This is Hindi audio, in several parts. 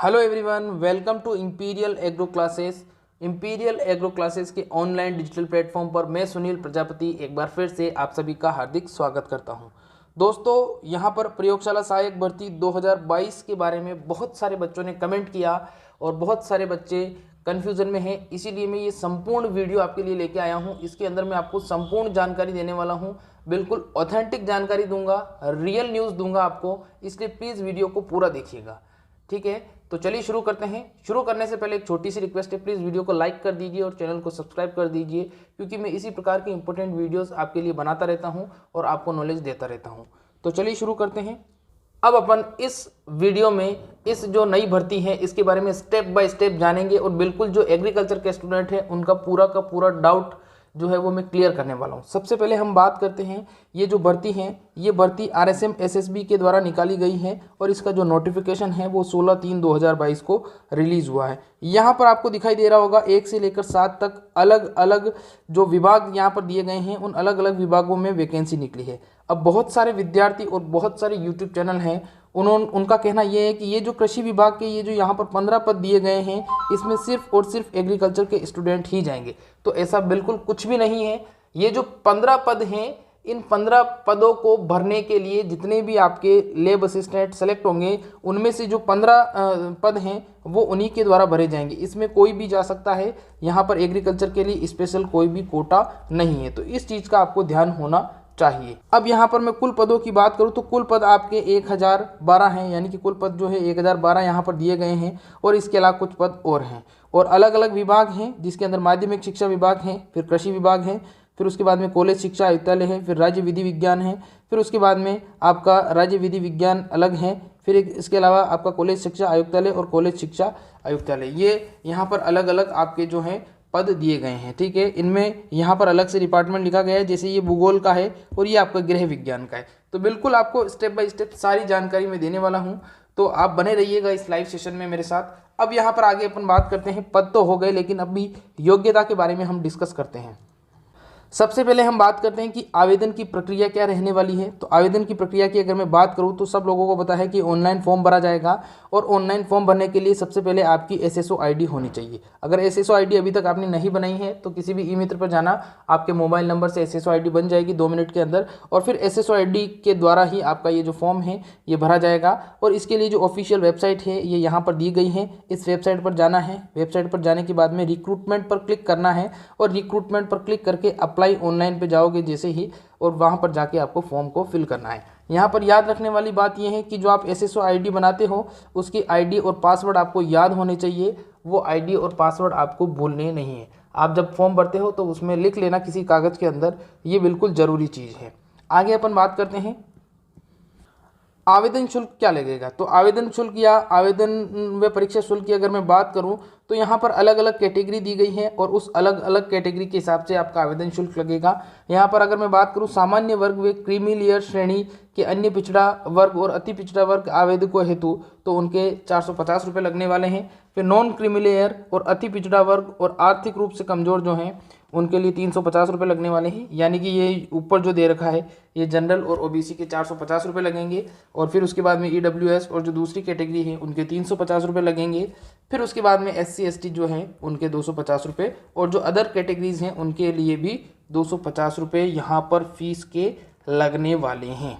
Hello everyone, welcome to Imperial Agro classes. Imperial Agro classes के ऑनलाइन डिजिटल प्लेटफॉर्म पर मैं सुनील प्रजापति एक बार फिर से आप सभी का हार्दिक स्वागत करता हूं। दोस्तों, यहां पर प्रयोगशाला सहायक भर्ती 2022 के बारे में बहुत सारे बच्चों ने कमेंट किया और बहुत सारे बच्चे कन्फ्यूज़न में हैं। इसीलिए मैं ये संपूर्ण वीडियो आपके लिए लेके आया हूँ। इसके अंदर मैं आपको संपूर्ण जानकारी देने वाला हूँ, बिल्कुल ऑथेंटिक जानकारी दूंगा, रियल न्यूज़ दूंगा आपको। इसलिए प्लीज़ वीडियो को पूरा देखिएगा, ठीक है। तो चलिए शुरू करते हैं। शुरू करने से पहले एक छोटी सी रिक्वेस्ट है, प्लीज़ वीडियो को लाइक कर दीजिए और चैनल को सब्सक्राइब कर दीजिए, क्योंकि मैं इसी प्रकार के इंपॉर्टेंट वीडियोस आपके लिए बनाता रहता हूं और आपको नॉलेज देता रहता हूं। तो चलिए शुरू करते हैं। अब अपन इस वीडियो में इस जो नई भर्ती है इसके बारे में स्टेप बाय स्टेप जानेंगे और बिल्कुल जो एग्रीकल्चर के स्टूडेंट हैं उनका पूरा का पूरा डाउट जो है वो मैं क्लियर करने वाला हूँ। सबसे पहले हम बात करते हैं, ये जो भर्ती है ये भर्ती RSM SSB के द्वारा निकाली गई है और इसका जो नोटिफिकेशन है वो 16/3/2022 को रिलीज़ हुआ है। यहाँ पर आपको दिखाई दे रहा होगा 1 से लेकर 7 तक अलग अलग जो विभाग यहाँ पर दिए गए हैं, उन अलग अलग विभागों में वैकेंसी निकली है। अब बहुत सारे विद्यार्थी और बहुत सारे यूट्यूब चैनल हैं, उनका कहना यह है कि ये जो कृषि विभाग के ये जो यहाँ पर 15 पद दिए गए हैं इसमें सिर्फ और सिर्फ एग्रीकल्चर के स्टूडेंट ही जाएंगे। तो ऐसा बिल्कुल कुछ भी नहीं है। ये जो 15 पद हैं, इन 15 पदों को भरने के लिए जितने भी आपके लेब असिस्टेंट सेलेक्ट होंगे उनमें से जो 15 पद हैं वो उन्हीं के द्वारा भरे जाएंगे। इसमें कोई भी जा सकता है। यहाँ पर एग्रीकल्चर के लिए स्पेशल कोई भी कोटा नहीं है, तो इस चीज़ का आपको ध्यान होना चाहिए। अब यहाँ पर मैं कुल पदों की बात करूँ तो कुल पद आपके 1012 हैं, यानी कि कुल पद जो है 1012 यहाँ पर दिए गए हैं और इसके अलावा कुछ पद और हैं और अलग अलग विभाग हैं, जिसके अंदर माध्यमिक शिक्षा विभाग है, फिर कृषि विभाग है, फिर उसके बाद में कॉलेज शिक्षा आयुक्तालय है, फिर राज्य विधि विज्ञान है, फिर उसके बाद में आपका राज्य विधि विज्ञान अलग है, फिर इसके अलावा आपका कॉलेज शिक्षा आयुक्तालय और कॉलेज शिक्षा आयुक्तालय, ये यहाँ पर अलग अलग आपके जो हैं पद दिए गए हैं, ठीक है। इनमें यहाँ पर अलग से डिपार्टमेंट लिखा गया है, जैसे ये भूगोल का है और ये आपका गृह विज्ञान का है। तो बिल्कुल आपको स्टेप बाय स्टेप सारी जानकारी मैं देने वाला हूँ, तो आप बने रहिएगा इस लाइव सेशन में मेरे साथ। अब यहाँ पर आगे अपन बात करते हैं, पद तो हो गए लेकिन अभी योग्यता के बारे में हम डिस्कस करते हैं। सबसे पहले हम बात करते हैं कि आवेदन की प्रक्रिया क्या रहने वाली है। तो आवेदन की प्रक्रिया की अगर मैं बात करूं तो सब लोगों को पता है कि ऑनलाइन फॉर्म भरा जाएगा और ऑनलाइन फॉर्म भरने के लिए सबसे पहले आपकी SSO ID होनी चाहिए। अगर SSO ID अभी तक आपने नहीं बनाई है तो किसी भी ई-मित्र पर जाना, आपके मोबाइल नंबर से SSO ID बन जाएगी 2 मिनट के अंदर और फिर SSO ID के द्वारा ही आपका ये जो फॉर्म है ये भरा जाएगा। और इसके लिए जो ऑफिशियल वेबसाइट है ये यहाँ पर दी गई है, इस वेबसाइट पर जाना है। वेबसाइट पर जाने के बाद में रिक्रूटमेंट पर क्लिक करना है और रिक्रूटमेंट पर क्लिक करके अप्लाई ऑनलाइन पे जाओगे जैसे ही, और वहां पर जाके आपको फॉर्म को फिल करना है। यहाँ पर याद रखने वाली बात यह है कि जो आप SSO ID बनाते हो उसकी ID और पासवर्ड आपको याद होने चाहिए। वो ID और पासवर्ड आपको भूलने नहीं है। आप जब फॉर्म भरते हो तो उसमें लिख लेना किसी कागज़ के अंदर, ये बिल्कुल ज़रूरी चीज़ है। आगे अपन बात करते हैं आवेदन शुल्क क्या लगेगा। तो आवेदन शुल्क या आवेदन व परीक्षा शुल्क की अगर मैं बात करूं तो यहाँ पर अलग अलग कैटेगरी दी गई है और उस अलग अलग कैटेगरी के हिसाब से आपका आवेदन शुल्क लगेगा। यहाँ पर अगर मैं बात करूं सामान्य वर्ग व क्रीमी लेयर श्रेणी के अन्य पिछड़ा वर्ग और अति पिछड़ा वर्ग आवेदकों हेतु तो उनके 450 रुपये लगने वाले हैं। फिर नॉन क्रीमी लेयर और अति पिछड़ा वर्ग और आर्थिक रूप से कमज़ोर जो हैं उनके लिए 350 रुपये लगने वाले हैं। यानी कि ये ऊपर जो दे रखा है ये जनरल और OBC के 450 रुपये लगेंगे और फिर उसके बाद में EWS और जो दूसरी कैटेगरी है उनके 350 रुपये लगेंगे। फिर उसके बाद में SC ST जो हैं उनके 250 रुपये और जो अदर कैटेगरीज हैं उनके लिए भी 250 रुपये यहाँ पर फीस के लगने वाले हैं।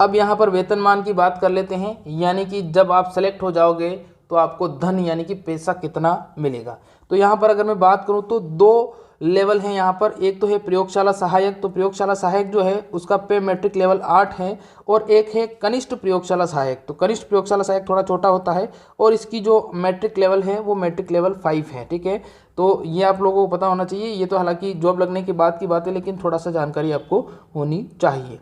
अब यहाँ पर वेतनमान की बात कर लेते हैं, यानी कि जब आप सेलेक्ट हो जाओगे तो आपको धन यानी कि पैसा कितना मिलेगा। तो यहाँ पर अगर मैं बात करूँ तो 2 लेवल हैं यहाँ पर। एक तो है प्रयोगशाला सहायक, तो प्रयोगशाला सहायक जो है उसका पे मैट्रिक लेवल 8 है और एक है कनिष्ठ प्रयोगशाला सहायक। तो कनिष्ठ प्रयोगशाला सहायक थोड़ा छोटा होता है और इसकी जो मैट्रिक लेवल है वो मैट्रिक लेवल 5 है, ठीक है। तो ये आप लोगों को पता होना चाहिए। ये तो हालांकि जॉब लगने के बाद की बात है, लेकिन थोड़ा सा जानकारी आपको होनी चाहिए।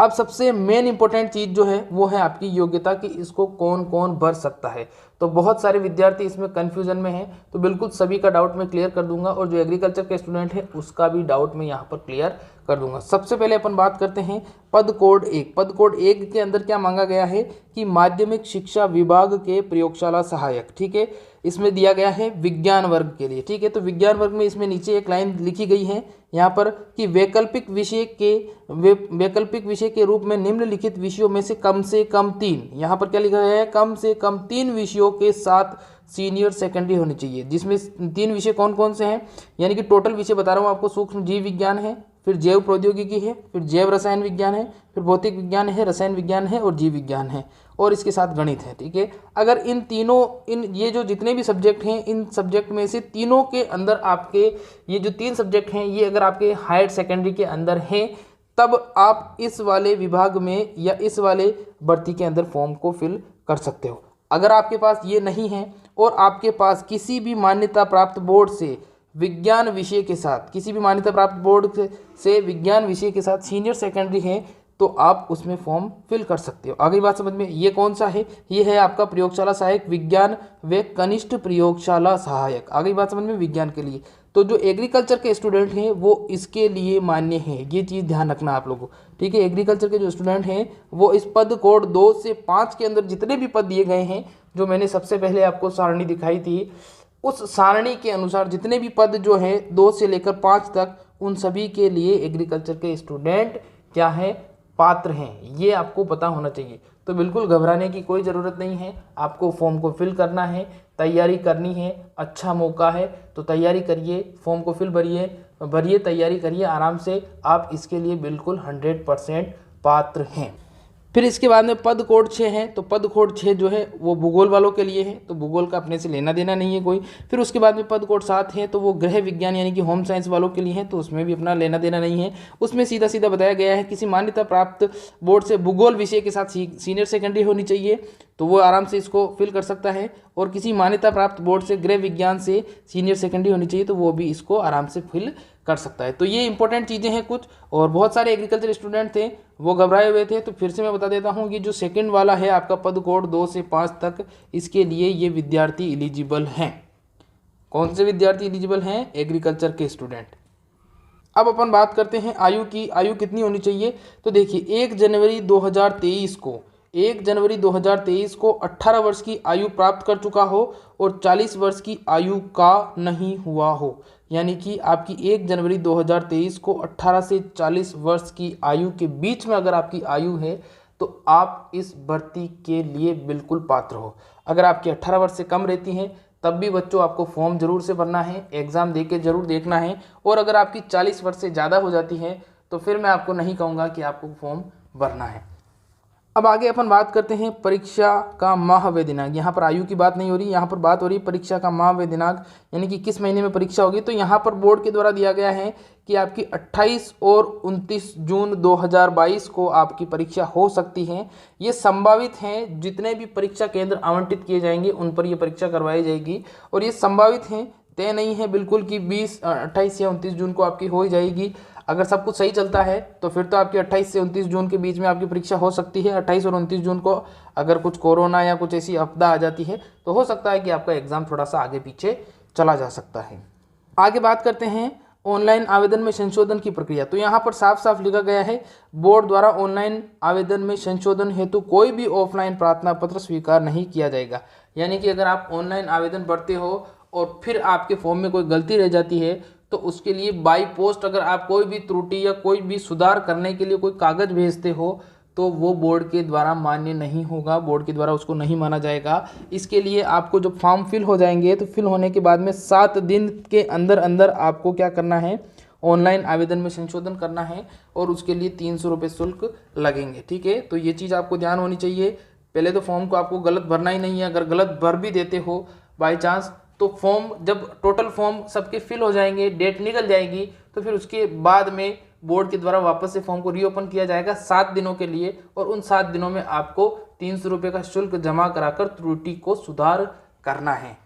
अब सबसे मेन इंपॉर्टेंट चीज़ जो है वो है आपकी योग्यता कि इसको कौन कौन भर सकता है। तो बहुत सारे विद्यार्थी इसमें कन्फ्यूजन में हैं, तो बिल्कुल सभी का डाउट मैं क्लियर कर दूंगा और जो एग्रीकल्चर के स्टूडेंट है उसका भी डाउट मैं यहाँ पर क्लियर कर दूंगा। सबसे पहले अपन बात करते हैं पद कोड 1। पद कोड 1 के अंदर क्या मांगा गया है कि माध्यमिक शिक्षा विभाग के प्रयोगशाला सहायक, ठीक है। इसमें दिया गया है विज्ञान वर्ग के लिए, ठीक है। तो विज्ञान वर्ग में इसमें नीचे एक लाइन लिखी गई है यहाँ पर कि वैकल्पिक विषय के रूप में निम्नलिखित विषयों में से कम 3, यहाँ पर क्या लिखा गया है, कम से कम 3 विषयों के साथ सीनियर सेकेंडरी होनी चाहिए, जिसमें 3 विषय कौन कौन से हैं, यानी कि टोटल विषय बता रहा हूँ आपको, सूक्ष्म जीव विज्ञान है, फिर जैव प्रौद्योगिकी है, फिर जैव रसायन विज्ञान है, फिर भौतिक विज्ञान है, रसायन विज्ञान है और जीव विज्ञान है, और इसके साथ गणित है, ठीक है। अगर इन तीनों ये जो जितने भी सब्जेक्ट हैं, इन सब्जेक्ट में से तीनों के अंदर आपके ये जो 3 सब्जेक्ट हैं ये अगर आपके हायर सेकेंडरी के अंदर हैं, तब आप इस वाले विभाग में या इस वाले भर्ती के अंदर फॉर्म को फिल कर सकते हो। अगर आपके पास ये नहीं है और आपके पास किसी भी मान्यता प्राप्त बोर्ड से विज्ञान विषय के साथ, किसी भी मान्यता प्राप्त बोर्ड से विज्ञान विषय के साथ सीनियर सेकेंडरी है, तो आप उसमें फॉर्म फिल कर सकते हो। आगे बात समझ में, ये कौन सा है, ये है आपका प्रयोगशाला सहायक विज्ञान व कनिष्ठ प्रयोगशाला सहायक। आगे बात समझ में, विज्ञान के लिए। तो जो एग्रीकल्चर के स्टूडेंट हैं वो इसके लिए मान्य हैं, ये चीज़ ध्यान रखना आप लोगों को, ठीक है। एग्रीकल्चर के जो स्टूडेंट हैं वो इस पद कोड 2 से 5 के अंदर जितने भी पद दिए गए हैं, जो मैंने सबसे पहले आपको सारणी दिखाई थी, उस सारणी के अनुसार जितने भी पद जो है 2 से लेकर 5 तक, उन सभी के लिए एग्रीकल्चर के स्टूडेंट क्या है, पात्र हैं, ये आपको पता होना चाहिए। तो बिल्कुल घबराने की कोई ज़रूरत नहीं है, आपको फॉर्म को फिल करना है, तैयारी करनी है, अच्छा मौका है तो तैयारी करिए, फॉर्म को फिल भरिए, तैयारी करिए आराम से, आप इसके लिए बिल्कुल 100% पात्र हैं। फिर इसके बाद में पद कोड 6 है, तो पद कोड 6 जो है वो भूगोल वालों के लिए है, तो भूगोल का अपने से लेना देना नहीं है कोई। फिर उसके बाद में पद कोड 7 है, तो वो गृह विज्ञान यानी कि होम साइंस वालों के लिए है, तो उसमें भी अपना लेना देना नहीं है। उसमें सीधा सीधा बताया गया है किसी मान्यता प्राप्त बोर्ड से भूगोल विषय के साथ सीनियर सेकेंडरी होनी चाहिए, तो वो आराम से इसको फिल कर सकता है। और किसी मान्यता प्राप्त बोर्ड से गृह विज्ञान से सीनियर सेकेंडरी होनी चाहिए, तो वो भी इसको आराम से फिल कर सकता है। तो ये इंपॉर्टेंट चीज़ें हैं कुछ, और बहुत सारे एग्रीकल्चर स्टूडेंट थे वो घबराए हुए थे, तो फिर से मैं बता देता हूँ कि जो सेकंड वाला है आपका पद कोड 2 से 5 तक, इसके लिए ये विद्यार्थी एलिजिबल हैं। कौन से विद्यार्थी एलिजिबल हैं, एग्रीकल्चर के स्टूडेंट। अब अपन बात करते हैं आयु की, आयु कितनी होनी चाहिए। तो देखिए 1 जनवरी 2023 को 18 वर्ष की आयु प्राप्त कर चुका हो और 40 वर्ष की आयु का नहीं हुआ हो, यानी कि आपकी 1 जनवरी 2023 को 18 से 40 वर्ष की आयु के बीच में अगर आपकी आयु है, तो आप इस भर्ती के लिए बिल्कुल पात्र हो। अगर आपकी 18 वर्ष से कम रहती हैं, तब भी बच्चों आपको फॉर्म जरूर से भरना है, एग्ज़ाम दे के जरूर देखना है। और अगर आपकी 40 वर्ष से ज़्यादा हो जाती है, तो फिर मैं आपको नहीं कहूँगा कि आपको फॉर्म भरना है। अब आगे अपन बात करते हैं परीक्षा का माह व दिनांक। यहाँ पर आयु की बात नहीं हो रही, यहाँ पर बात हो रही है परीक्षा का माह व दिनांक, यानी कि किस महीने में परीक्षा होगी। तो यहाँ पर बोर्ड के द्वारा दिया गया है कि आपकी 28 और 29 जून 2022 को आपकी परीक्षा हो सकती है। ये संभावित हैं, जितने भी परीक्षा केंद्र आवंटित किए जाएंगे उन पर ये परीक्षा करवाई जाएगी, और ये संभावित हैं, तय नहीं है बिल्कुल कि 28 या 29 जून को आपकी हो ही जाएगी। अगर सब कुछ सही चलता है तो फिर तो आपकी 28 से 29 जून के बीच में आपकी परीक्षा हो सकती है। 28 और 29 जून को अगर कुछ कोरोना या कुछ ऐसी आपदा आ जाती है तो हो सकता है कि आपका एग्ज़ाम थोड़ा सा आगे पीछे चला जा सकता है। आगे बात करते हैं ऑनलाइन आवेदन में संशोधन की प्रक्रिया। तो यहाँ पर साफ साफ लिखा गया है, बोर्ड द्वारा ऑनलाइन आवेदन में संशोधन हेतु कोई भी ऑफलाइन प्रार्थना पत्र स्वीकार नहीं किया जाएगा। यानी कि अगर आप ऑनलाइन आवेदन भरते हो और फिर आपके फॉर्म में कोई गलती रह जाती है, तो उसके लिए बाई पोस्ट अगर आप कोई भी त्रुटि या कोई भी सुधार करने के लिए कोई कागज़ भेजते हो, तो वो बोर्ड के द्वारा मान्य नहीं होगा, बोर्ड के द्वारा उसको नहीं माना जाएगा। इसके लिए आपको जब फॉर्म फिल हो जाएंगे, तो फिल होने के बाद में 7 दिन के अंदर अंदर आपको क्या करना है, ऑनलाइन आवेदन में संशोधन करना है, और उसके लिए 300 रुपये शुल्क लगेंगे। ठीक है, तो ये चीज़ आपको ध्यान होनी चाहिए। पहले तो फॉर्म को आपको गलत भरना ही नहीं है। अगर गलत भर भी देते हो बाई चांस, तो फॉर्म जब टोटल फॉर्म सबके फिल हो जाएंगे, डेट निकल जाएगी, तो फिर उसके बाद में बोर्ड के द्वारा वापस से फॉर्म को रीओपन किया जाएगा 7 दिनों के लिए, और उन 7 दिनों में आपको 300 रुपये का शुल्क जमा कराकर त्रुटि को सुधार करना है।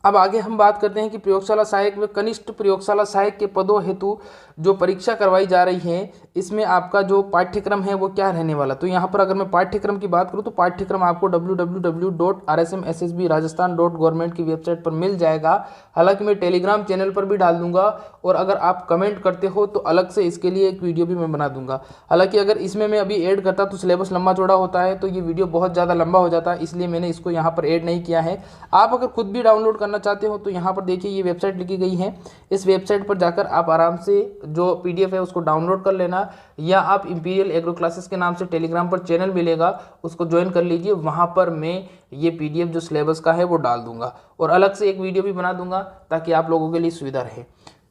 अब आगे हम बात करते हैं कि प्रयोगशाला सहायक व कनिष्ठ प्रयोगशाला सहायक के पदों हेतु जो परीक्षा करवाई जा रही है, इसमें आपका जो पाठ्यक्रम है वो क्या रहने वाला। तो यहाँ पर अगर मैं पाठ्यक्रम की बात करूँ तो पाठ्यक्रम आपको www.rsmssbrajasthan.gov की वेबसाइट पर मिल जाएगा। हालांकि मैं टेलीग्राम चैनल पर भी डाल दूंगा, और अगर आप कमेंट करते हो तो अलग से इसके लिए एक वीडियो भी मैं बना दूंगा। हालांकि अगर इसमें मैं अभी ऐड करता तो सिलेबस लंबा चौड़ा होता है, तो ये वीडियो बहुत ज़्यादा लंबा हो जाता है, इसलिए मैंने इसको यहाँ पर ऐड नहीं किया है। आप अगर खुद भी डाउनलोड करना चाहते हो तो यहाँ पर देखिए ये वेबसाइट लिखी गई है, इस वेबसाइट पर जाकर आप आराम से जो PDF है उसको डाउनलोड कर लेना, या आप इंपीरियल एग्रो क्लासेस के नाम से टेलीग्राम पर चैनल मिलेगा, उसको ज्वाइन कर लीजिए। वहाँ पर मैं ये PDF जो सिलेबस का है वो डाल दूंगा, और अलग से एक वीडियो भी बना दूंगा ताकि आप लोगों के लिए सुविधा रहे।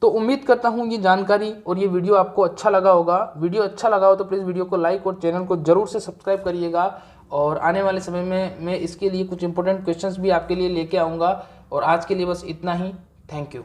तो उम्मीद करता हूँ ये जानकारी और ये वीडियो आपको अच्छा लगा होगा। वीडियो अच्छा लगा हो तो प्लीज़ वीडियो को लाइक और चैनल को जरूर से सब्सक्राइब करिएगा, और आने वाले समय में मैं इसके लिए कुछ इंपॉर्टेंट क्वेश्चंस भी आपके लिए लेके आऊँगा। और आज के लिए बस इतना ही। Thank you.